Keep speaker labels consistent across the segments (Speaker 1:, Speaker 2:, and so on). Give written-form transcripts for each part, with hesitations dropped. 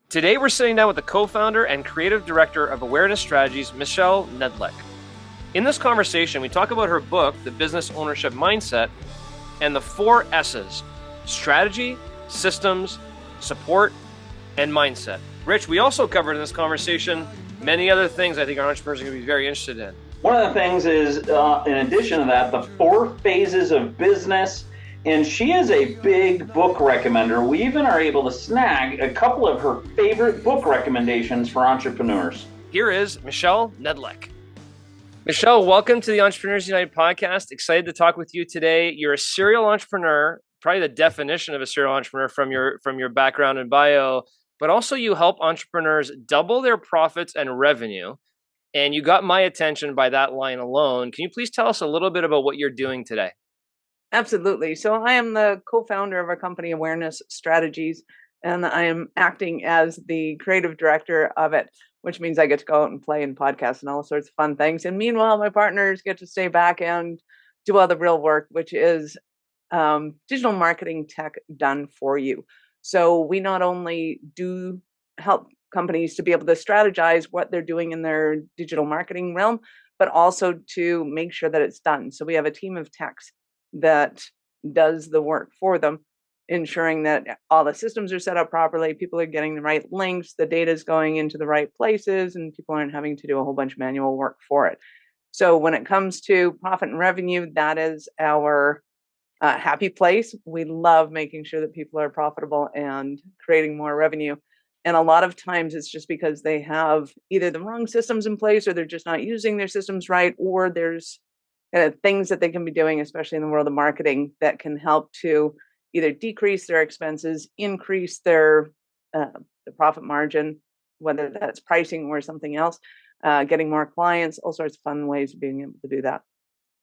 Speaker 1: Today, we're sitting down with the co-founder and creative director of Awareness Strategies, Michelle Nedelec. In this conversation, we talk about her book, The Business Ownership Mindset, and the 4 S's: strategy, systems, support, and mindset. Rich, we also covered in this conversation many other things I think our entrepreneurs are going to be very interested in.
Speaker 2: One of the things is, in addition to that, the 4 phases of business. And she is a big book recommender. We even are able to snag a couple of her favorite book recommendations for entrepreneurs.
Speaker 1: Here is Michelle Nedelec. Michelle, welcome to the Entrepreneurs United podcast. Excited to talk with you today. You're a serial entrepreneur, probably the definition of a serial entrepreneur from your background and bio, but also you help entrepreneurs double their profits and revenue. And you got my attention by that line alone. Can you please tell us a little bit about what you're doing today?
Speaker 3: Absolutely. So I am the co-founder of our company, Awareness Strategies, and I am acting as the creative director of it, which means I get to go out and play in podcasts and all sorts of fun things. And meanwhile, my partners get to stay back and do all the real work, which is digital marketing tech done for you. So we not only do help companies to be able to strategize what they're doing in their digital marketing realm, but also to make sure that it's done. So we have a team of techs that does the work for them, ensuring that all the systems are set up properly, people are getting the right links, the data is going into the right places, and people aren't having to do a whole bunch of manual work for it. So when it comes to profit and revenue, that is our happy place. We love making sure that people are profitable and creating more revenue. And a lot of times it's just because they have either the wrong systems in place, or they're just not using their systems right, or there's things that they can be doing, especially in the world of marketing, that can help to either decrease their expenses, increase their the profit margin, whether that's pricing or something else, getting more clients, all sorts of fun ways of being able to do that.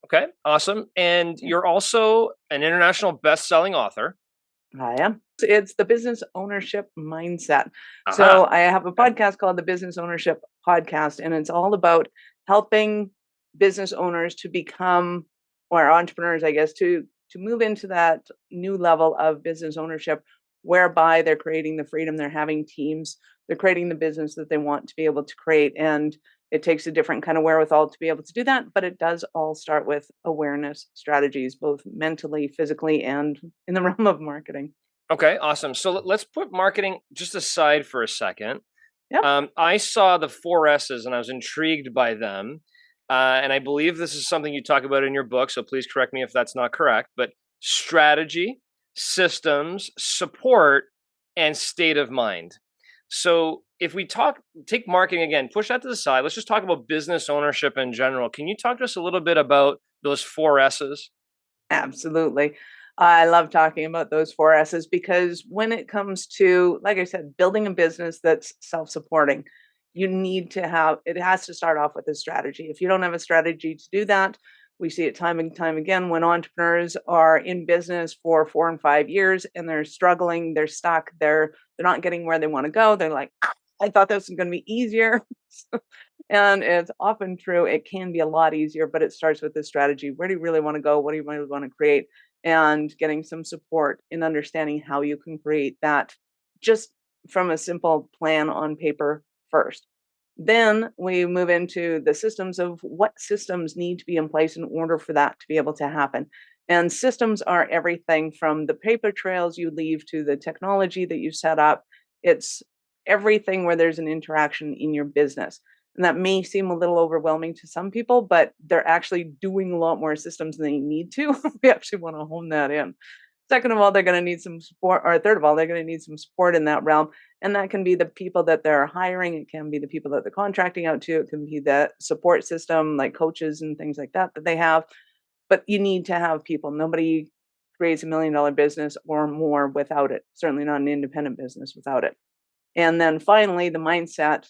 Speaker 1: Okay, awesome. And you're also an international best-selling author.
Speaker 3: I am. It's the business ownership mindset.
Speaker 1: Aha.
Speaker 3: So I have a podcast called the Business Ownership Podcast, and it's all about helping business owners to become, or entrepreneurs, I guess, to move into that new level of business ownership, whereby they're creating the freedom, they're having teams, they're creating the business that they want to be able to create. And it takes a different kind of wherewithal to be able to do that, but it does all start with awareness strategies, both mentally, physically, and in the realm of marketing.
Speaker 1: Okay, awesome. So let's put marketing just aside for a second.
Speaker 3: Yep.
Speaker 1: I saw the 4 S's and I was intrigued by them. And I believe this is something you talk about in your book, so please correct me if that's not correct, but strategy, systems, support, and state of mind. So if we take marketing again, push that to the side, let's just talk about business ownership in general. Can you talk to us a little bit about those 4 S's?
Speaker 3: Absolutely. I love talking about those 4 S's because when it comes to, like I said, building a business that's self-supporting, it has to start off with a strategy. If you don't have a strategy to do that, we see it time and time again when entrepreneurs are in business for 4 and 5 years and they're struggling, they're stuck, they're not getting where they want to go. They're like, I thought this was going to be easier. And it's often true. It can be a lot easier, but it starts with this strategy. Where do you really want to go? What do you really want to create? And getting some support in understanding how you can create that just from a simple plan on paper first. Then we move into the systems of what systems need to be in place in order for that to be able to happen. And systems are everything from the paper trails you leave to the technology that you set up. It's everything where there's an interaction in your business. And that may seem a little overwhelming to some people, but they're actually doing a lot more systems than they need to. We actually want to hone that in. Second of all, third of all, they're going to need some support in that realm. And that can be the people that they're hiring. It can be the people that they're contracting out to. It can be the support system, like coaches and things like that they have. But you need to have people. Nobody creates $1 million business or more without it. Certainly not an independent business without it. And then finally, the mindset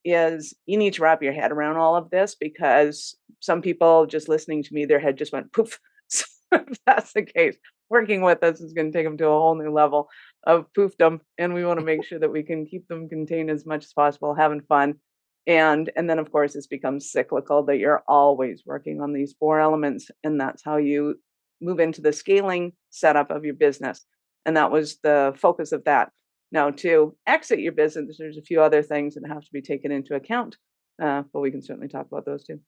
Speaker 3: is you need to wrap your head around all of this, because some people just listening to me, their head just went poof. So if that's the case, working with us is going to take them to a whole new level of poofdom. And we want to make sure that we can keep them contained as much as possible, having fun. And then, of course, this becomes cyclical, that you're always working on these 4 elements. And that's how you move into the scaling setup of your business. And that was the focus of that. Now, to exit your business, there's a few other things that have to be taken into account, but we can certainly talk about those too.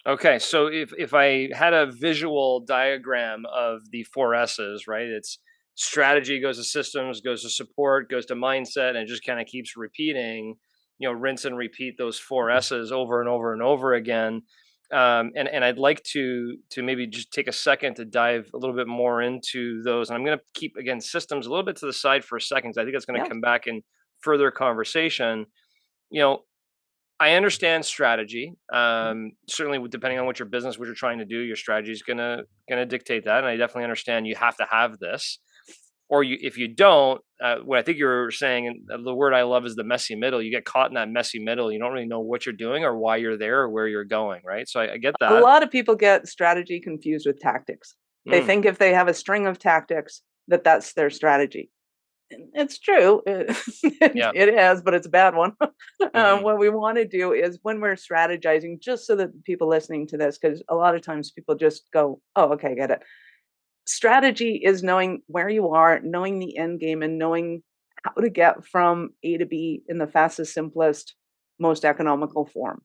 Speaker 1: Okay, so if I had a visual diagram of the four S's, right? It's strategy goes to systems, goes to support, goes to mindset, and it just kind of keeps repeating, rinse and repeat those four S's over and over and over again. And I'd like to maybe just take a second to dive a little bit more into those. And I'm going to keep again systems a little bit to the side for a second, 'cause I think that's going to
Speaker 3: Yeah.
Speaker 1: come back in further conversation. You know, I understand strategy. Certainly, depending on what your business, what you're trying to do, your strategy is gonna dictate that, and I definitely understand you have to have this, or if you don't, what I think you're saying, and the word I love is the messy middle. You get caught in that messy middle. You don't really know what you're doing or why you're there or where you're going. Right. So I get
Speaker 3: A
Speaker 1: that.
Speaker 3: lot of people get strategy confused with tactics. They
Speaker 1: Mm,
Speaker 3: think if they have a string of tactics, that that's their strategy. And it's true.
Speaker 1: yeah.
Speaker 3: It is, but it's a bad one.
Speaker 1: Hmm.
Speaker 3: What we want to do is when we're strategizing, just so that people listening to this, because a lot of times people just go, oh, okay, get it. Strategy is knowing where you are, knowing the end game, and knowing how to get from A to B in the fastest, simplest, most economical form.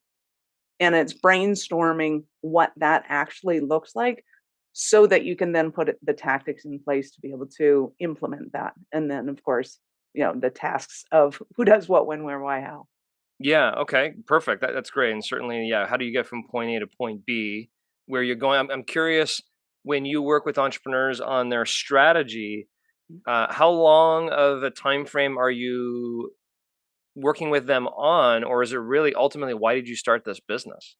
Speaker 3: And it's brainstorming what that actually looks like so that you can then put the tactics in place to be able to implement that. And then, of course, the tasks of who does what, when, where, why, how.
Speaker 1: Yeah. Okay. Perfect. That's great. And certainly, yeah. How do you get from point A to point B where you're going? I'm curious, when you work with entrepreneurs on their strategy. How long of a time frame are you working with them on, or is it really ultimately why did you start this business?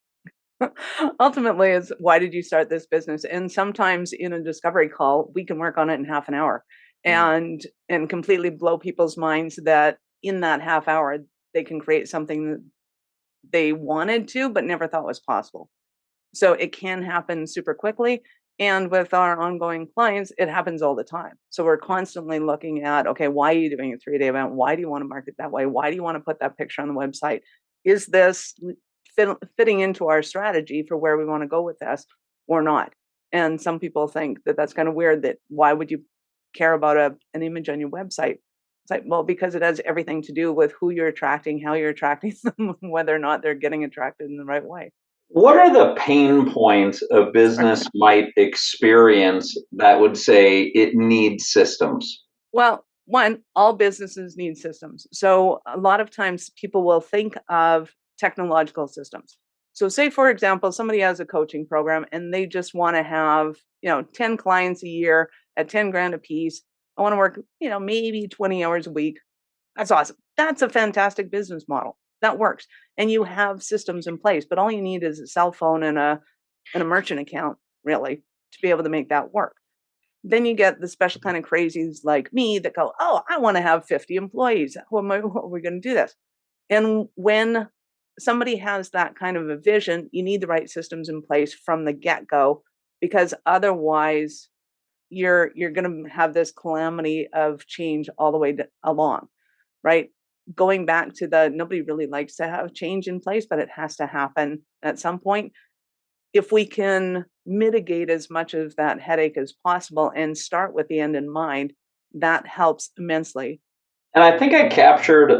Speaker 3: Ultimately, is why did you start this business? And sometimes in a discovery call, we can work on it in half an hour
Speaker 1: Mm,
Speaker 3: and completely blow people's minds that in that half hour they can create something that they wanted to but never thought was possible. So it can happen super quickly. And with our ongoing clients, it happens all the time. So we're
Speaker 1: yeah,
Speaker 3: constantly looking at, okay, why are you doing a 3-day event? Why do you want to market that way? Why do you want to put that picture on the website? Is this fitting into our strategy for where we want to go with this or not? And some people think that that's kind of weird, that why would you care about an image on your website? It's like, well, because it has everything to do with who you're attracting, how you're attracting them, whether or not they're getting attracted in the right way.
Speaker 2: What are the pain points a business might experience that would say it needs systems?
Speaker 3: Well, one, all businesses need systems. So a lot of times people will think of technological systems. So say for example, somebody has a coaching program and they just want to have, 10 clients a year at 10 grand a piece. I want to work, maybe 20 hours a week. That's awesome. That's a fantastic business model. That works. And you have systems in place, but all you need is a cell phone and a merchant account really to be able to make that work. Then you get the special kind of crazies like me that go, "Oh, I want to have 50 employees. How are we going to do this?" And when somebody has that kind of a vision, you need the right systems in place from the get-go, because otherwise you're going to have this calamity of change all the way along, right? Going back to the nobody really likes to have change in place, but it has to happen at some point. If we can mitigate as much of that headache as possible and start with the end in mind, that helps immensely.
Speaker 2: And I think I captured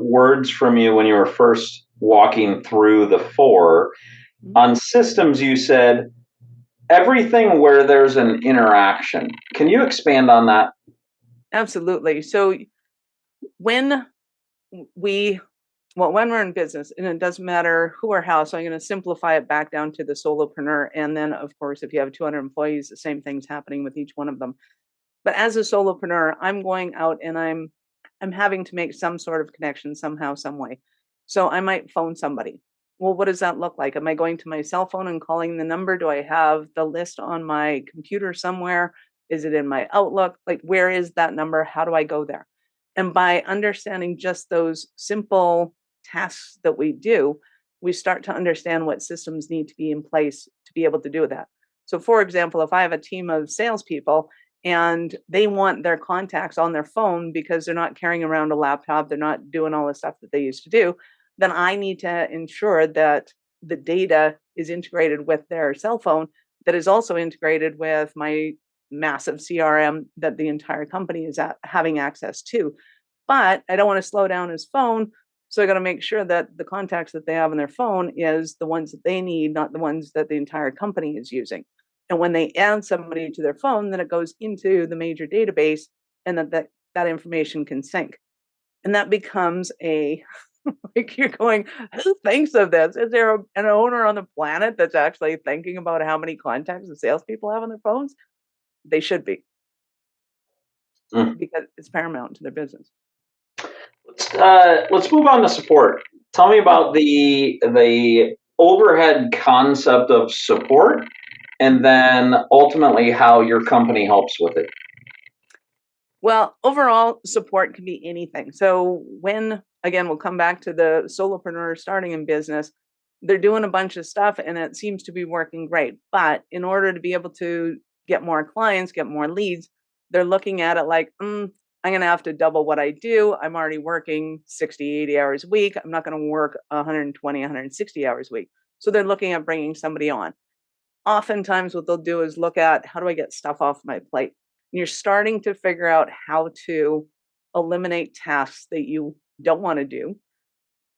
Speaker 2: words from you when you were first walking through the four.
Speaker 3: Mhm.
Speaker 2: On systems, you said everything where there's an interaction. Can you expand on that?
Speaker 3: Absolutely. So when we when we're in business, and it doesn't matter who or how, so I'm going to simplify it back down to the solopreneur. And then, of course, if you have 200 employees, the same thing's happening with each one of them. But as a solopreneur, I'm going out and I'm having to make some sort of connection somehow, some way. So I might phone somebody. Well, what does that look like? Am I going to my cell phone and calling the number? Do I have the list on my computer somewhere? Is it in my Outlook? Like, where is that number? How do I go there? And by understanding just those simple tasks that we do, we start to understand what systems need to be in place to be able to do that. So, for example, if I have a team of salespeople and they want their contacts on their phone because they're not carrying around a laptop, they're not doing all the stuff that they used to do, then I need to ensure that the data is integrated with their cell phone, that is also integrated with my massive CRM that the entire company is having access to. but I don't want to slow down his phone. So I got to make sure that the contacts that they have on their phone is the ones that they need, not the ones that the entire company is using. And when they add somebody to their phone, then it goes into the major database, and that information can sync. And that becomes a like, you're going, who thinks of this? Is there an owner on the planet that's actually thinking about how many contacts the salespeople have on their phones? They should be,
Speaker 2: Mm.
Speaker 3: because it's paramount to their business.
Speaker 2: Let's move on to support. Tell me
Speaker 3: Yeah.
Speaker 2: about the overhead concept of support, and then ultimately how your company helps with it.
Speaker 3: Well, overall, support can be anything. So when, again, we'll come back to the solopreneur starting in business, they're doing a bunch of stuff and it seems to be working great. But in order to be able to get more clients, get more leads, they're looking at it like, I'm going to have to double what I do. I'm already working 60, 80 hours a week. I'm not going to work 120, 160 hours a week. So they're looking at bringing somebody on. Oftentimes what they'll do is look at, how do I get stuff off my plate? And you're starting to figure out how to eliminate tasks that you don't want to do,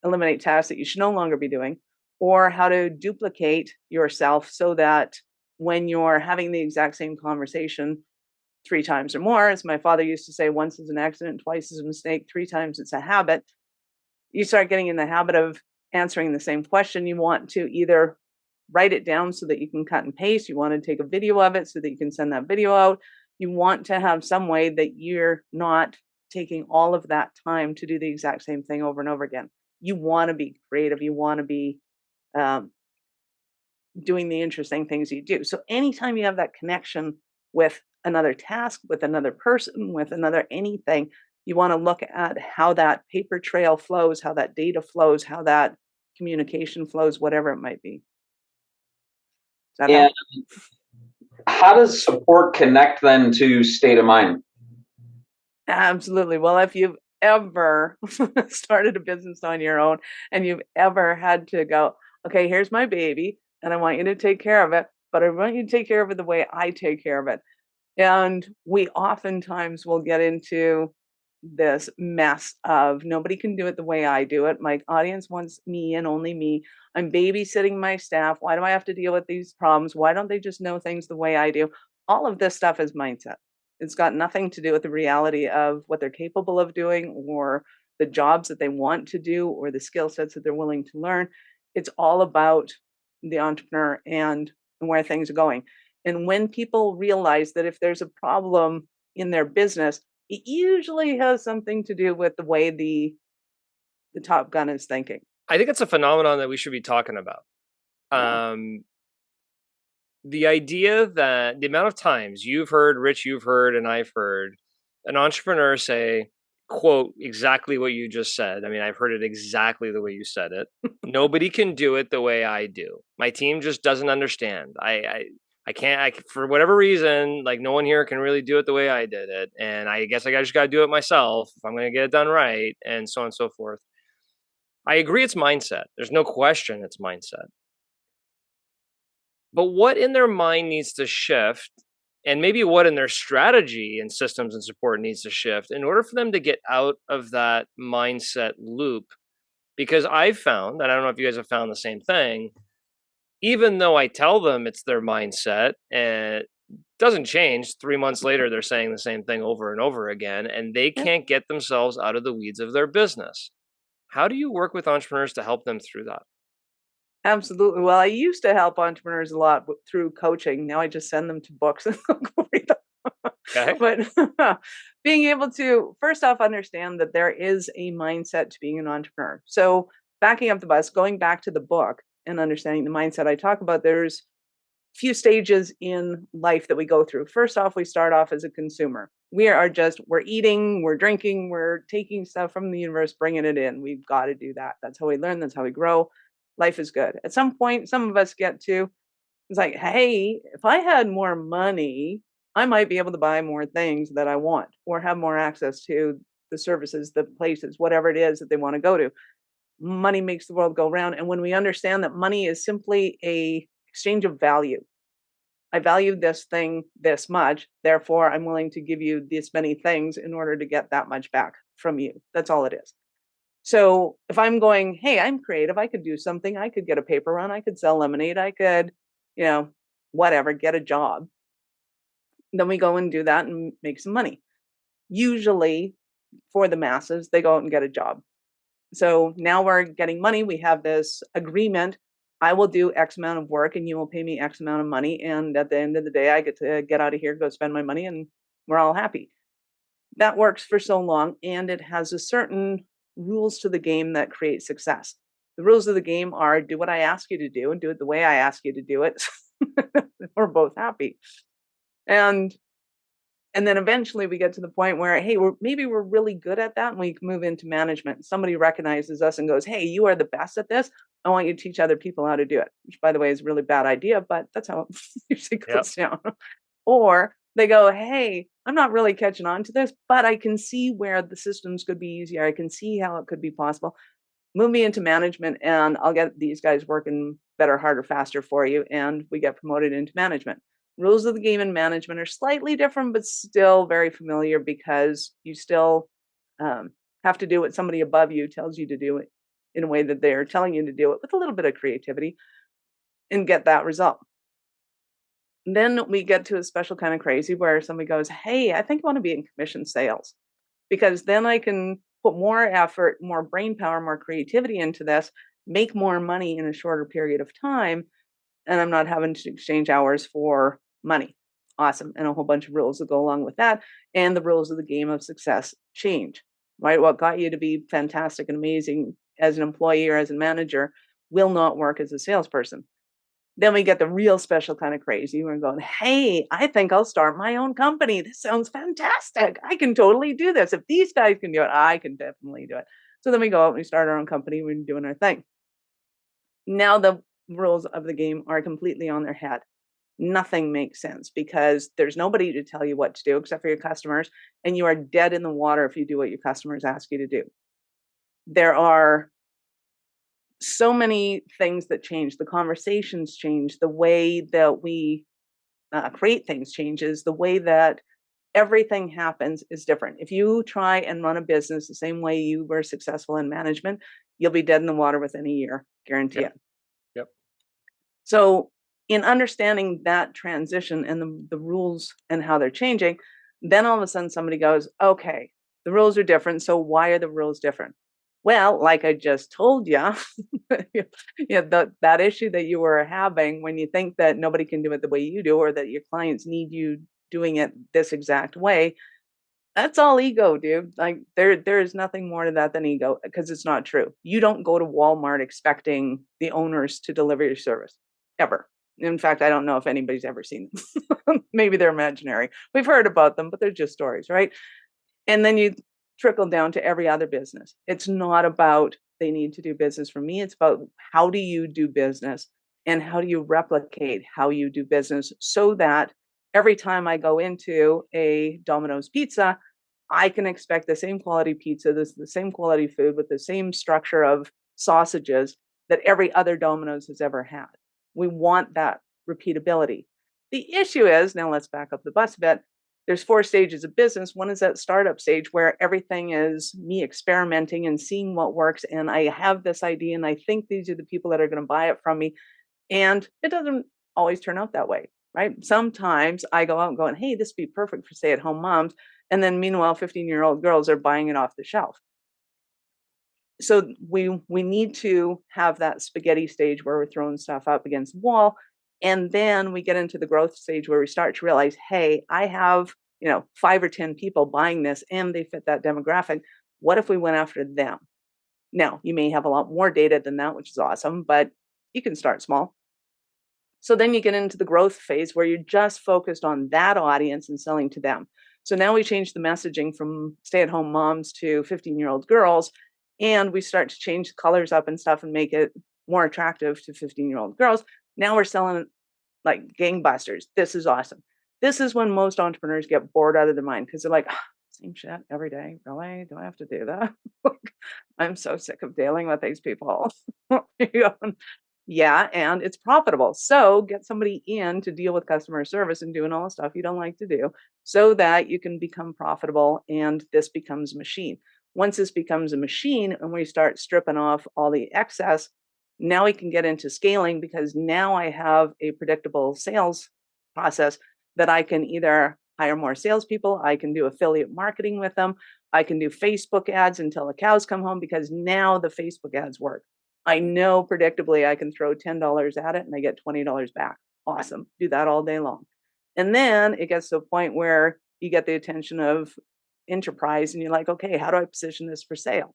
Speaker 3: eliminate tasks that you should no longer be doing, or how to duplicate yourself so that when you're having the exact same conversation three times or more, as my father used to say, once is an accident, twice is a mistake, three times it's a habit. You start getting in the habit of answering the same question. You want to either write it down so that you can cut and paste. You want to take a video of it so that you can send that video out. You want to have some way that you're not taking all of that time to do the exact same thing over and over again. You want to be creative. You want to be um, doing the interesting things you do. So anytime you have that connection with another task, with another person, with another anything, you want to look at how that paper trail flows, how that data flows, how that communication flows, whatever it might be. Does that
Speaker 2: And
Speaker 3: help?
Speaker 2: how does support connect then to state of mind?
Speaker 3: Absolutely. Well, if you've ever started a business on your own and you've ever had to go, okay, here's my baby, and I want you to take care of it, but I want you to take care of it the way I take care of it. And we oftentimes will get into this mess of, nobody can do it the way I do it. My audience wants me and only me. I'm babysitting my staff. Why do I have to deal with these problems? Why don't they just know things the way I do? All of this stuff is mindset. It's got nothing to do with the reality of what they're capable of doing, or the jobs that they want to do, or the skill sets that they're willing to learn. It's all about the entrepreneur and where things are going. And when people realize that if there's a problem in their business, it usually has something to do with the way the top gun is thinking.
Speaker 1: I think it's a phenomenon that we should be talking about.
Speaker 3: Yeah.
Speaker 1: The idea that the amount of times you've heard, Rich, you've heard, and I've heard an entrepreneur say, quote, exactly what you just said. I mean, I've heard it exactly the way you said it. Nobody can do it the way I do. My team just doesn't understand. I can't, for whatever reason, like no one here can really do it the way I did it. And I guess I just got to do it myself if I'm going to get it done right, and so on and so forth. I agree it's mindset. There's no question it's mindset. But what in their mind needs to shift, and maybe what in their strategy and systems and support needs to shift in order for them to get out of that mindset loop? Because I've found, and I don't know if you guys have found the same thing, even though I tell them it's their mindset and it doesn't change, 3 months later, they're saying the same thing over and over again, and they
Speaker 3: Yeah,
Speaker 1: can't get themselves out of the weeds of their business. How do you work with entrepreneurs to help them through that?
Speaker 3: absolutely. Well, I used to help entrepreneurs a lot through coaching. Now I just send them to books and they'll go read them.
Speaker 1: Okay.
Speaker 3: But being able to first off understand that there is a mindset to being an entrepreneur. So backing up the bus, going back to the book and understanding the mindset I talk about, there's few stages in life that we go through. First off, we start off as a consumer. We're eating, we're drinking, we're taking stuff from the universe, bringing it in. We've got to do that. That's how we learn. That's how we grow. Life is good. At some point, some of us get to, it's like, hey, if I had more money, I might be able to buy more things that I want, or have more access to the services, the places, whatever it is that they want to go to. Money makes the world go round. And when we understand that money is simply a exchange of value, I value this thing this much, therefore I'm willing to give you this many things in order to get that much back. from you. That's all it is. So if I'm going, hey, I'm creative, I could do something, I could get a paper run, I could sell lemonade, I could, whatever, get a job. Then we go and do that and make some money. Usually for the masses, they go out and get a job. So now we're getting money. We have this agreement. I will do X amount of work and you will pay me X amount of money. And at the end of the day, I get to get out of here, go spend my money, and we're all happy. That works for so long. And it has a certain rules to the game that create success. The rules of the game are do what I ask you to do and do it the way I ask you to do it. We're both happy. And then eventually we get to the point where, hey, we're really good at that and we can move into management. Somebody recognizes us and goes, hey, you are the best at this. I want you to teach other people how to do it, which, by the way, is a really bad idea, but that's how it usually
Speaker 1: Yep.
Speaker 3: goes down. Or they go, hey, I'm not really catching on to this, but I can see where the systems could be easier. I can see how it could be possible. Move me into management and I'll get these guys working better, harder, faster for you. And we get promoted into management. Rules of the game in management are slightly different, but still very familiar because you still have to do what somebody above you tells you to do it in a way that they're telling you to do it with a little bit of creativity and get that result. Then we get to a special kind of crazy where somebody goes, hey, I think I want to be in commission sales because then I can put more effort, more brain power, more creativity into this, make more money in a shorter period of time, and I'm not having to exchange hours for money. Awesome. And a whole bunch of rules that go along with that. And the rules of the game of success change, right? What got you to be fantastic and amazing as an employee or as a manager will not work as a salesperson. Then we get the real special kind of crazy. We're going, hey, I think I'll start my own company. This sounds fantastic. I can totally do this. If these guys can do it, I can definitely do it. So then we go out and we start our own company. We're doing our thing. Now the rules of the game are completely on their head. Nothing makes sense because there's nobody to tell you what to do except for your customers, and you are dead in the water if you do what your customers ask you to do. There are so many things that change. The conversations change. The way that we create things changes. The way that everything happens is different. If you try and run a business the same way you were successful in management, you'll be dead in the water within a year, guarantee
Speaker 1: Yep.
Speaker 3: it.
Speaker 1: Yep.
Speaker 3: So in understanding that transition and the rules and how they're changing, then all of a sudden somebody goes, okay, the rules are different. So why are the rules different? Well, like I just told you, that issue that you were having when you think that nobody can do it the way you do, or that your clients need you doing it this exact way, that's all ego, dude. Like there is nothing more to that than ego because it's not true. You don't go to Walmart expecting the owners to deliver your service ever. In fact, I don't know if anybody's ever seen them. Maybe they're imaginary. We've heard about them, but they're just stories, right? And then you trickle down to every other business. It's not about they need to do business from me. It's about how do you do business and how do you replicate how you do business so that every time I go into a Domino's pizza, I can expect the same quality pizza, the same quality food with the same structure of sausages that every other Domino's has ever had. We want that repeatability. The issue is, now let's back up the bus a bit. There's 4 stages of business. One is that startup stage where everything is me experimenting and seeing what works. And I have this idea and I think these are the people that are going to buy it from me. And it doesn't always turn out that way, right? Sometimes I go out and going, hey, this would be perfect for stay-at-home moms. And then meanwhile, 15-year-old girls are buying it off the shelf. So we need to have that spaghetti stage where we're throwing stuff up against the wall. And then we get into the growth stage where we start to realize, hey, I have, 5 or 10 people buying this and they fit that demographic. What if we went after them? Now, you may have a lot more data than that, which is awesome, but you can start small. So then you get into the growth phase where you're just focused on that audience and selling to them. So now we change the messaging from stay-at-home moms to 15-year-old girls, and we start to change the colors up and stuff and make it more attractive to 15-year-old girls. Now we're selling like gangbusters. This is awesome. This is when most entrepreneurs get bored out of their mind because they're like, same shit every day. Really? Do I have to do that? I'm so sick of dealing with these people. Yeah, and it's profitable. So get somebody in to deal with customer service and doing all the stuff you don't like to do so that you can become profitable and this becomes a machine. Once this becomes a machine and we start stripping off all the excess, now we can get into scaling, because now I have a predictable sales process that I can either hire more salespeople, I can do affiliate marketing with them, I can do Facebook ads until the cows come home, because now the Facebook ads work. I know predictably I can throw $10 at it and I get $20 back. Awesome. Do that all day long. And then it gets to a point where you get the attention of enterprise and you're like, okay, how do I position this for sale?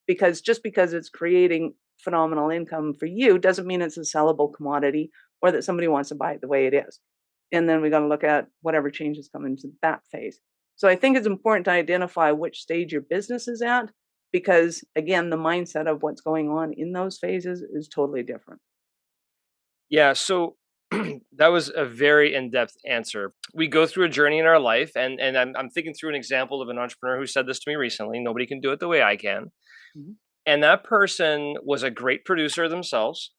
Speaker 3: Because just because it's creating phenomenal income for you doesn't mean it's a sellable commodity or that somebody wants to buy it the way it is. And then we got to look at whatever changes come into that phase. So I think it's important to identify which stage your business is at, because again, the mindset of what's going on in those phases is totally different.
Speaker 1: Yeah, so that was a very in-depth answer. We go through a journey in our life, and I'm thinking through an example of an entrepreneur who said this to me recently. Nobody can do it the way I can.
Speaker 3: Mhm.
Speaker 1: And that person was a great producer themselves,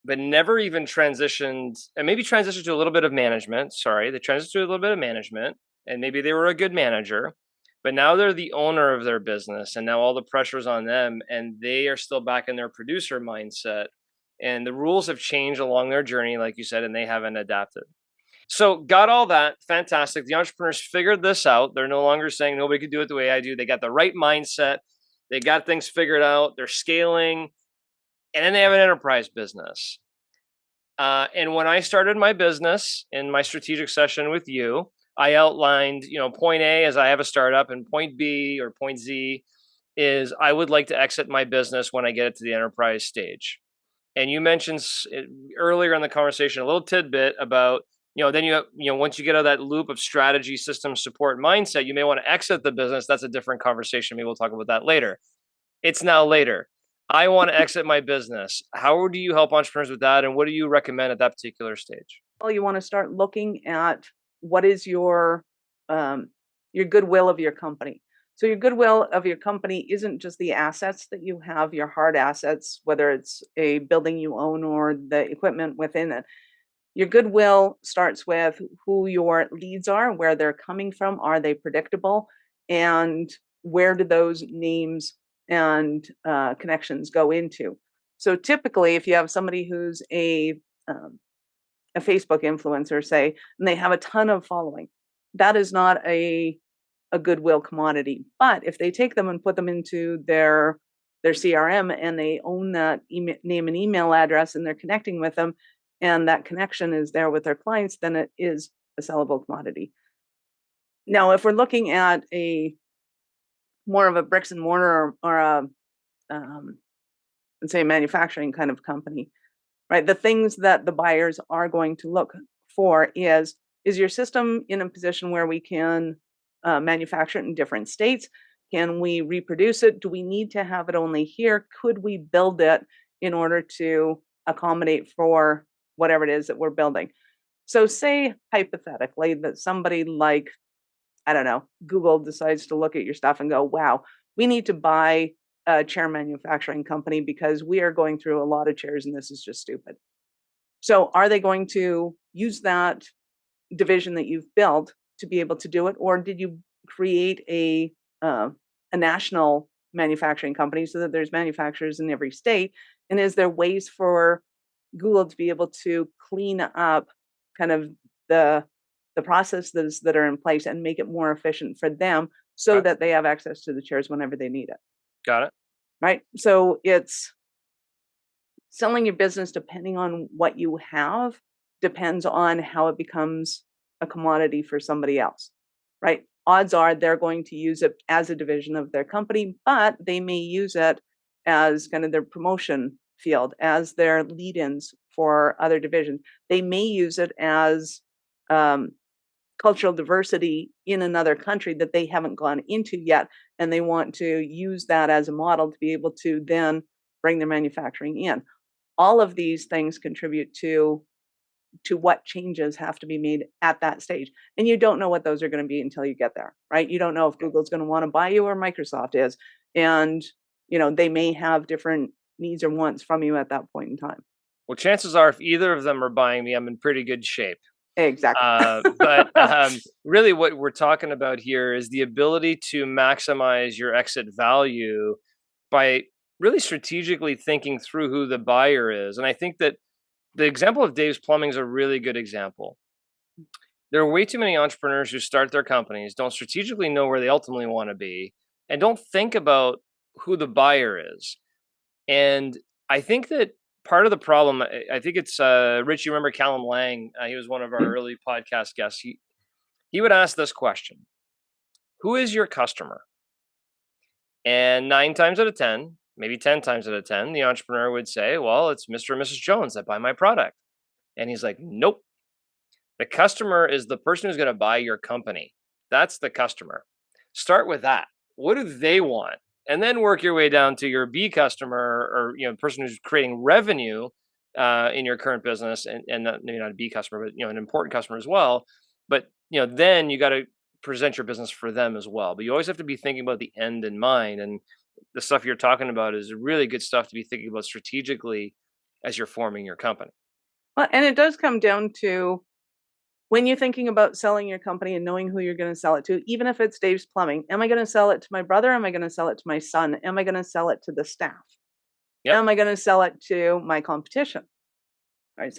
Speaker 1: but never even transitioned, and maybe transitioned to a little bit of management. Sorry, they transitioned to a little bit of management, and maybe they were a good manager, but now they're the owner of their business, and now all the pressure's on them, and they are still back in their producer mindset. And the rules have changed along their journey, like you said, and they haven't adapted. So, got all that. Fantastic. The entrepreneurs figured this out. They're no longer saying nobody could do it the way I do. They got the right mindset. They got things figured out. They're scaling, and then they have an enterprise business. And when I started my business in my strategic session with you, I outlined, point A is I have a startup, and point B or point Z is I would like to exit my business when I get it to the enterprise stage. And you mentioned earlier in the conversation a little tidbit about, then once you get out of that loop of strategy, system, support, mindset, you may want to exit the business. That's a different conversation. Maybe we'll talk about that later. It's now later. I want to exit my business. How do you help entrepreneurs with that? And what do you recommend at that particular stage?
Speaker 3: Well, you want to start looking at what is your goodwill of your company. So your goodwill of your company isn't just the assets that you have, your hard assets, whether it's a building you own or the equipment within it. Your goodwill starts with who your leads are, where they're coming from, are they predictable, and where do those names and connections go into. So typically, if you have somebody who's a Facebook influencer, say, and they have a ton of following, that is not a goodwill commodity. But if they take them and put them into their CRM and they own that name and email address and they're connecting with them, and that connection is there with their clients, then it is a sellable commodity. Now, if we're looking at a more of a bricks and mortar or a let's say a manufacturing kind of company, right? The things that the buyers are going to look for is your system in a position where we can manufacture it in different states? Can we reproduce it? Do we need to have it only here? Could we build it in order to accommodate for whatever it is that we're building? So, say hypothetically that somebody like, I don't know, Google decides to look at your stuff and go, wow, we need to buy a chair manufacturing company because we are going through a lot of chairs and this is just stupid. So, are they going to use that division that you've built to be able to do it, or did you create a national manufacturing company so that there's manufacturers in every state? And is there ways for Google to be able to clean up kind of the the processes that are in place and make it more efficient for them so
Speaker 1: Okay,
Speaker 3: that they have access to the chairs whenever they need it,
Speaker 1: got it.
Speaker 3: right? So it's selling your business depending on what you have depends on how it becomes a commodity for somebody else, right? Odds are they're going to use it as a division of their company, but they may use it as kind of their promotion field, as their lead ins for other divisions. They may use it as um, cultural diversity in another country that they haven't gone into yet. And they want to use that as a model to be able to then bring their manufacturing in. All of these things contribute to what changes have to be made at that stage. And you don't know what those are going to be until you get there, right? You don't know if Google's going to want to buy you or Microsoft is. And, they may have different needs or wants from you at that point in time.
Speaker 1: Well, chances are, if either of them are buying me, I'm in pretty good shape.
Speaker 3: Exactly.
Speaker 1: But really, what we're talking about here is the ability to maximize your exit value by really strategically thinking through who the buyer is. And I think that the example of Dave's Plumbing is a really good example. There are way too many entrepreneurs who start their companies, don't strategically know where they ultimately want to be, and don't think about who the buyer is. And I think that part of the problem, I think it's Rich. You remember Callum Lang? He was one of our early podcast guests. He would ask this question: who is your customer? And 9 times out of 10, maybe 10 times out of 10, the entrepreneur would say, "Well, it's Mr. and Mrs. Jones that buy my product." And he's like, "Nope. The customer is the person who's going to buy your company. That's the customer. Start with that. What do they want? And then work your way down to your B customer, or person who's creating revenue in your current business, and maybe not a B customer, but an important customer as well. But then you got to present your business for them as well. But you always have to be thinking about the end in mind. And the stuff you're talking about is really good stuff to be thinking about strategically as you're forming your company.
Speaker 3: Well, and it does come down to when you're thinking about selling your company and knowing who you're going to sell it to, even if it's Dave's Plumbing, am I going to sell it to my brother? Am I going to sell it to my son? Am I going to sell it to the staff?
Speaker 1: Yep.
Speaker 3: Am I going to sell it to my competition? Right?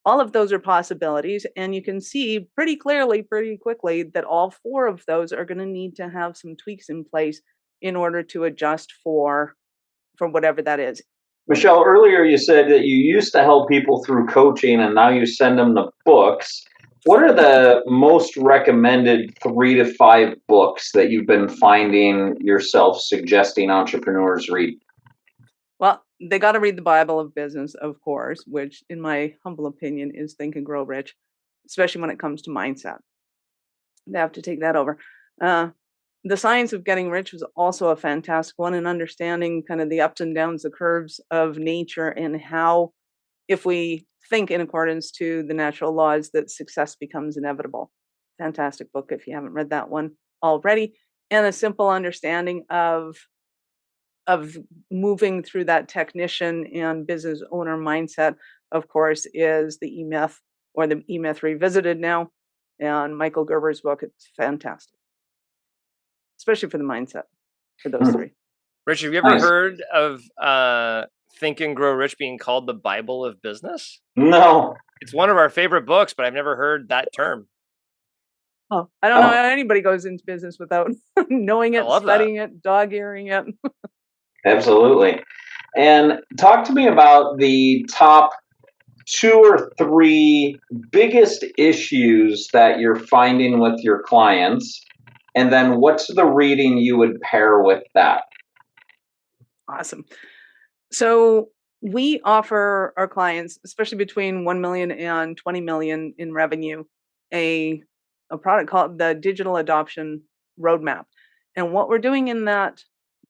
Speaker 3: All of those are possibilities. And you can see pretty clearly, pretty quickly that all four of those are going to need to have some tweaks in place in order to adjust for whatever that is.
Speaker 2: Michelle, earlier you said that you used to help people through coaching and now you send them the books. What are the most recommended 3 to 5 books that you've been finding yourself suggesting entrepreneurs read?
Speaker 3: Well, they got to read the Bible of business, of course, which in my humble opinion is Think and Grow Rich, especially when it comes to mindset. They have to take that over. The Science of Getting Rich was also a fantastic one, in understanding kind of the ups and downs, the curves of nature, and how, if we think in accordance to the natural laws, that success becomes inevitable. Fantastic book if you haven't read that one already. And a simple understanding of moving through that technician and business owner mindset, of course, is the E-Myth, or the E-Myth Revisited now, and Michael Gerber's book. It's fantastic, especially for the mindset, for those three.
Speaker 1: Rich, have you ever
Speaker 2: Nice.
Speaker 1: heard of Think and Grow Rich being called the Bible of business?
Speaker 2: No.
Speaker 1: It's one of our favorite books, but I've never heard that term.
Speaker 3: Oh, I don't know
Speaker 2: Oh,
Speaker 3: how anybody goes into business without knowing
Speaker 1: I
Speaker 3: it,
Speaker 1: love that.
Speaker 3: studying it, dog-earing it.
Speaker 2: absolutely. And talk to me about the top 2 or 3 biggest issues that you're finding with your clients, and then what's the reading you would pair with that?
Speaker 3: Awesome. So we offer our clients, especially between 1 million and 20 million in revenue, a product called the Digital Adoption Roadmap. And what we're doing in that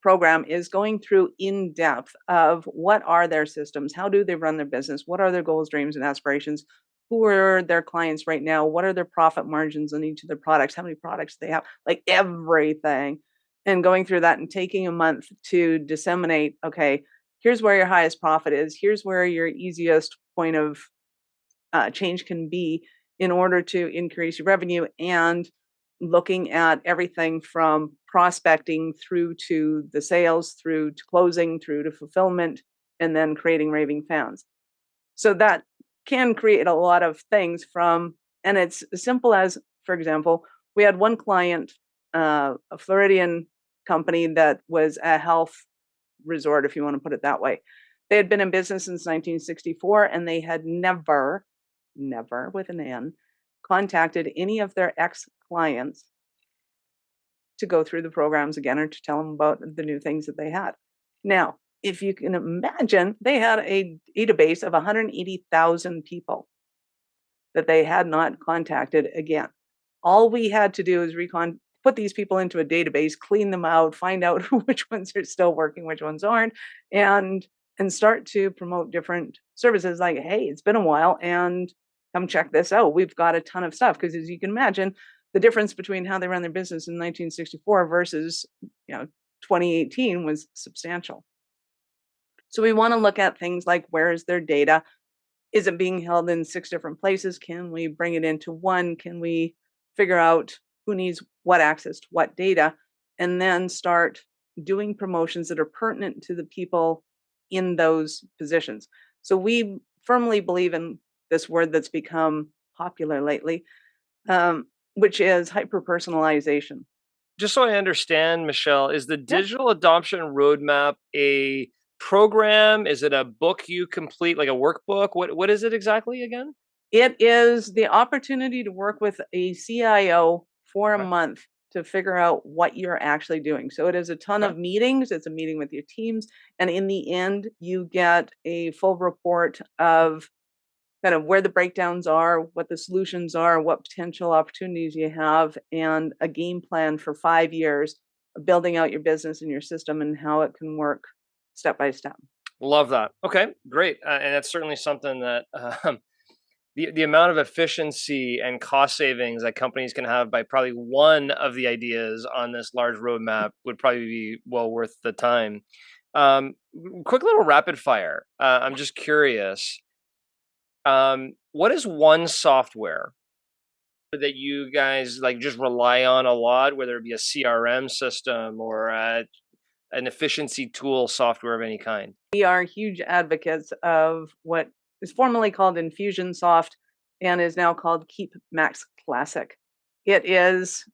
Speaker 3: program is going through in depth of what are their systems, how do they run their business, what are their goals, dreams, and aspirations, who are their clients right now, what are their profit margins on each of their products, how many products they have, like everything. And going through that and taking a month to disseminate, okay, here's where your highest profit is, here's where your easiest point of change can be in order to increase your revenue, and looking at everything from prospecting through to the sales, through to closing, through to fulfillment, and then creating raving fans. So that can create a lot of things from, and it's as simple as, for example, we had one client, a Floridian company that was a health resort, if you want to put it that way. They had been in business since 1964, and they had never with an N, contacted any of their ex-clients to go through the programs again, or to tell them about the new things that they had. Now, if you can imagine, they had a database of 180,000 people that they had not contacted again. All we had to do is put these people into a database, clean them out, find out which ones are still working, which ones aren't, and start to promote different services like, hey, it's been a while, and come check this out. We've got a ton of stuff. Because as you can imagine, the difference between how they ran their business in 1964 versus 2018 was substantial. So we want to look at things like, where is their data? is it being held in 6 different places? Can we bring it into one? Can we figure out who needs what access to what data? And then start doing promotions that are pertinent to the people in those positions. So we firmly believe in this word that's become popular lately, which is hyper personalization.
Speaker 1: Just so I understand, Michelle, is the
Speaker 3: Yeah.
Speaker 1: digital adoption roadmap a program? Is it a book you complete, like a workbook? What is it exactly again?
Speaker 3: It is the opportunity to work with a CIO for a
Speaker 1: Okay.
Speaker 3: month to figure out what you're actually doing. So it is a ton
Speaker 1: Okay.
Speaker 3: of meetings, it's a meeting with your teams, and in the end, you get a full report of kind of where the breakdowns are, what the solutions are, what potential opportunities you have, and a game plan for 5 years of building out your business and your system and how it can work step by step.
Speaker 1: Love that. Okay, great. And that's certainly something that the amount of efficiency and cost savings that companies can have by probably one of the ideas on this large roadmap would probably be well worth the time. Quick little rapid fire. I'm just curious. What is one software that you guys like just rely on a lot, whether it be a CRM system or an efficiency tool software of any kind?
Speaker 3: We are huge advocates of what is formerly called Infusionsoft and is now called Keep Max Classic. It is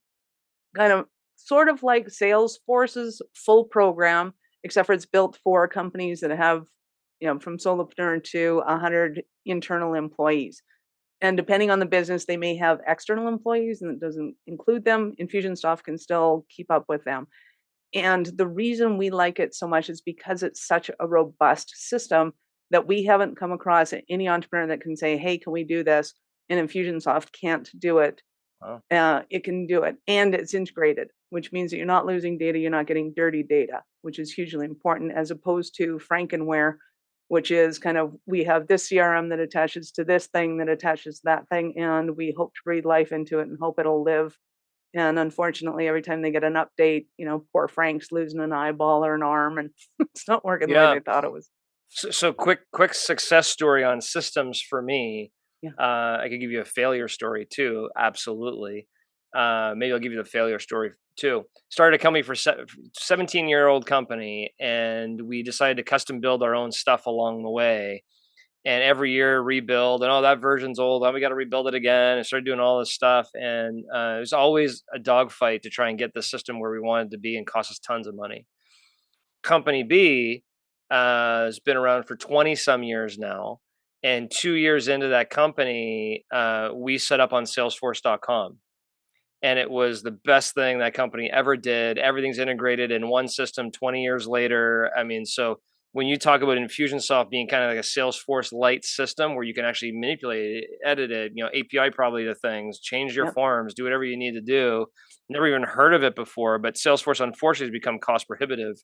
Speaker 3: kind of sort of like Salesforce's full program, except for it's built for companies that have, from solopreneur to 100 internal employees. And depending on the business, they may have external employees, and it doesn't include them. Infusionsoft can still keep up with them. And the reason we like it so much is because it's such a robust system that we haven't come across any entrepreneur that can say, "Hey, can we do this?" And Infusionsoft can't do it.
Speaker 1: Wow.
Speaker 3: It can do it, and it's integrated, which means that you're not losing data, you're not getting dirty data, which is hugely important, as opposed to Frankenware, which is kind of we have this CRM that attaches to this thing that attaches to that thing, and we hope to breathe life into it and hope it'll live. And unfortunately, every time they get an update, poor Frank's losing an eyeball or an arm, and it's not working the way
Speaker 1: Yeah.
Speaker 3: they thought it was.
Speaker 1: So quick success story on systems for me.
Speaker 3: Yeah.
Speaker 1: I could give you a failure story too. Absolutely. Maybe I'll give you the failure story too. Started a company for 17-year-old company, and we decided to custom build our own stuff along the way. And every year rebuild, and oh, that version's old. Oh, we got to rebuild it again. And started doing all this stuff, and it was always a dogfight to try and get the system where we wanted to be, and cost us tons of money. Company B has been around for 20 some years now. And 2 years into that company, we set up on Salesforce.com. And it was the best thing that company ever did. Everything's integrated in one system 20 years later. I mean, so when you talk about Infusionsoft being kind of like a Salesforce light system where you can actually manipulate it, edit it, API probably to things, change your
Speaker 3: Yep.
Speaker 1: forms, do whatever you need to do. Never even heard of it before, but Salesforce unfortunately has become cost prohibitive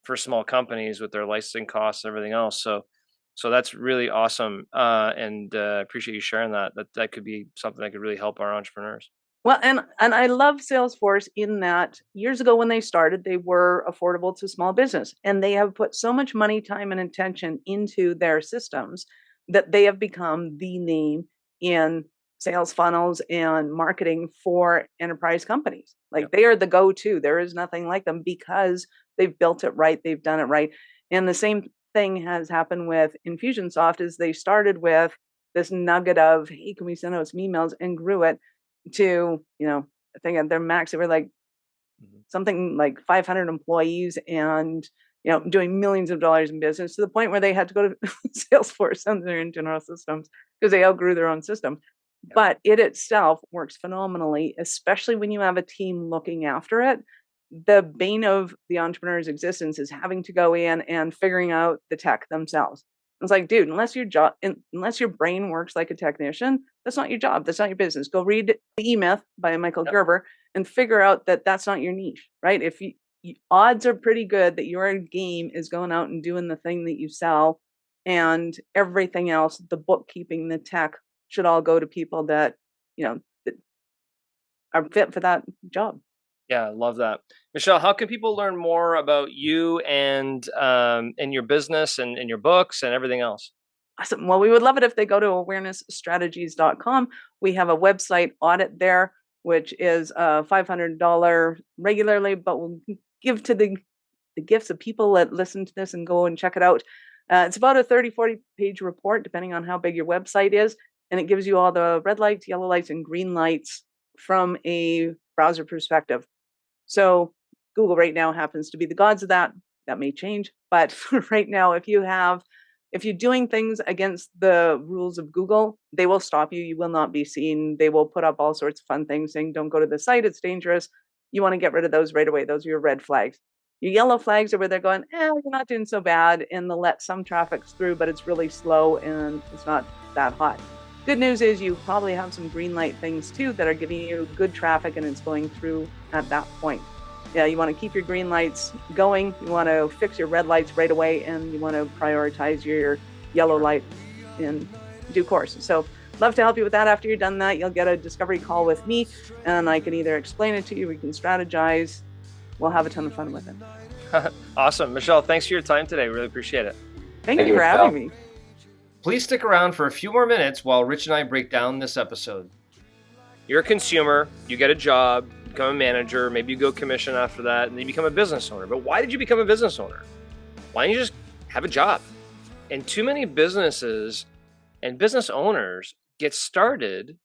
Speaker 1: for small companies with their licensing costs and everything else. So that's really awesome, and appreciate you sharing that. That could be something that could really help our entrepreneurs.
Speaker 3: Well, and I love Salesforce in that years ago when they started, they were affordable to small business, and they have put so much money, time, and attention into their systems that they have become the name in sales funnels and marketing for enterprise companies. Like
Speaker 1: Yep.
Speaker 3: they are the go-to. There is nothing like them because they've built it right, they've done it right. And the same thing has happened with Infusionsoft is they started with this nugget of, hey, can we send out some emails, and grew it to, I think at their max, they were like
Speaker 1: Mhm.
Speaker 3: something like 500 employees and, doing millions of dollars in business to the point where they had to go to Salesforce and their internal systems because they outgrew their own system.
Speaker 1: Yep.
Speaker 3: But it itself works phenomenally, especially when you have a team looking after it. The bane of the entrepreneur's existence is having to go in and figuring out the tech themselves. It's like, dude, unless your brain works like a technician, that's not your job. That's not your business. Go read The E-Myth by Michael
Speaker 1: Yep.
Speaker 3: Gerber and figure out that that's not your niche, right? If odds are pretty good that your game is going out and doing the thing that you sell, and everything else, the bookkeeping, the tech, should all go to people that are fit for that job.
Speaker 1: Yeah, love that. Michelle, how can people learn more about you and your business and your books and everything else?
Speaker 3: Awesome. Well, we would love it if they go to awarenessstrategies.com. We have a website audit there, which is $500 regularly, but we'll give to the gifts of people that listen to this and go and check it out. It's about a 30-40 page report, depending on how big your website is. And it gives you all the red lights, yellow lights, and green lights from a browser perspective. So Google right now happens to be the gods of that. That may change. But right now, if you're doing things against the rules of Google, they will stop you. You will not be seen. They will put up all sorts of fun things saying, don't go to the site, it's dangerous. You want to get rid of those right away. Those are your red flags. Your yellow flags are where they're going, you're not doing so bad, and they'll let some traffic through, but it's really slow and it's not that hot. Good news is you probably have some green light things too that are giving you good traffic and it's going through at that point. Yeah, you want to keep your green lights going. You want to fix your red lights right away, and you want to prioritize your yellow light in due course. So love to help you with that. After you're done that, you'll get a discovery call with me, and I can either explain it to you, we can strategize. We'll have a ton of fun with it.
Speaker 1: Awesome. Michelle, thanks for your time today. Really appreciate it.
Speaker 3: Thank you for having me.
Speaker 1: Please stick around for a few more minutes while Rich and I break down this episode. You're a consumer, you get a job, become a manager, maybe you go commission after that, and then you become a business owner. But why did you become a business owner? Why don't you just have a job? And too many businesses and business owners get started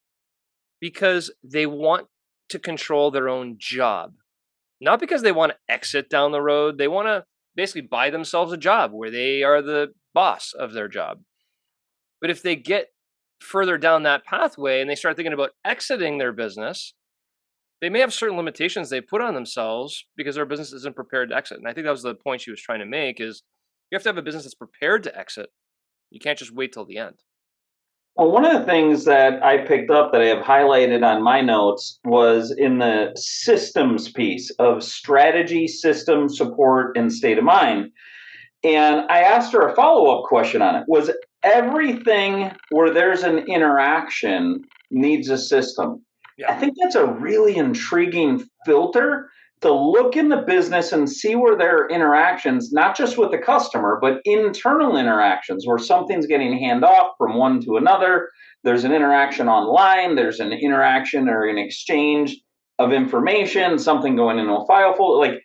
Speaker 1: because they want to control their own job. Not because they want to exit down the road. They want to basically buy themselves a job where they are the boss of their job. But if they get further down that pathway and they start thinking about exiting their business, they may have certain limitations they put on themselves because their business isn't prepared to exit. And I think that was the point she was trying to make, is you have to have a business that's prepared to exit. You can't just wait till the end.
Speaker 2: Well, one of the things that I picked up that I have highlighted on my notes was in the systems piece of strategy, system, support, and state of mind. And I asked her a follow-up question on it. Was everything where there's an interaction needs a system?
Speaker 1: Yeah.
Speaker 2: I think that's a really intriguing filter to look in the business and see where there are interactions, not just with the customer, but internal interactions where something's getting hand off from one to another. There's an interaction online. There's an interaction or an exchange of information, something going into a file folder. Like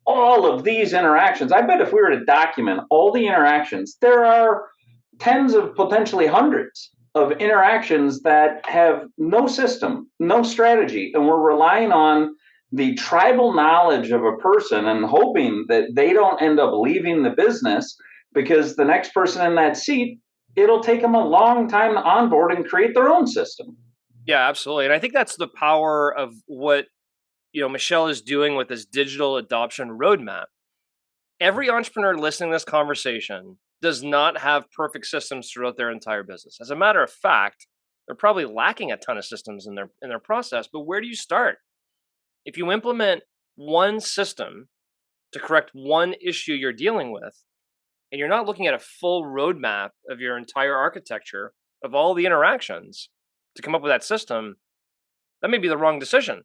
Speaker 2: all of these interactions, I bet if we were to document all the interactions, there are tens of potentially hundreds of interactions that have no system, no strategy, and we're relying on the tribal knowledge of a person and hoping that they don't end up leaving the business because the next person in that seat, it'll take them a long time to onboard and create their own system.
Speaker 1: Yeah, absolutely. And I think that's the power of what Michelle is doing with this digital adoption roadmap. Every entrepreneur listening to this conversation does not have perfect systems throughout their entire business. As a matter of fact, they're probably lacking a ton of systems in their process. But where do you start? If you implement one system to correct one issue you're dealing with, and you're not looking at a full roadmap of your entire architecture of all the interactions to come up with that system, that may be the wrong decision.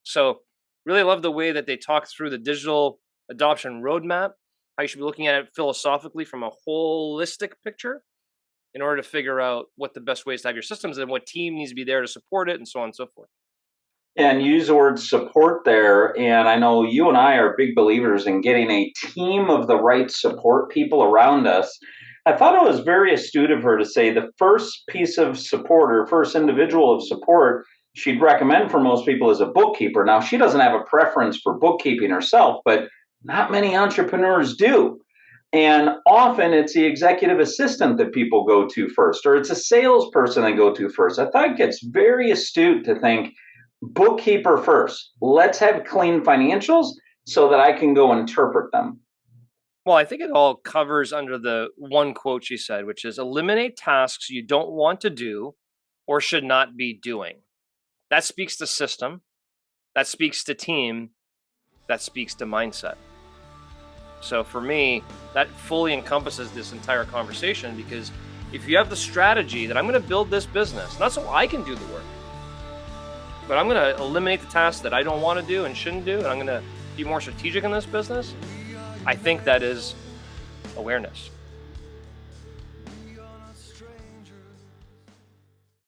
Speaker 1: So really love the way that they talk through the digital adoption roadmap, how you should be looking at it philosophically from a holistic picture in order to figure out what the best ways to have your systems and what team needs to be there to support it and so on and so forth.
Speaker 2: And use the word support there. And I know you and I are big believers in getting a team of the right support people around us. I thought it was very astute of her to say the first piece of support or first individual of support she'd recommend for most people is a bookkeeper. Now, she doesn't have a preference for bookkeeping herself, but not many entrepreneurs do. And often it's the executive assistant that people go to first, or it's a salesperson they go to first. I thought it's very astute to think, bookkeeper first. Let's have clean financials so that I can go interpret them.
Speaker 1: Well, I think it all covers under the one quote she said, which is eliminate tasks you don't want to do or should not be doing. That speaks to system. That speaks to team. That speaks to mindset. So for me, that fully encompasses this entire conversation, because if you have the strategy that I'm going to build this business, not so I can do the work, but I'm going to eliminate the tasks that I don't want to do and shouldn't do, and I'm going to be more strategic in this business, I think that is awareness.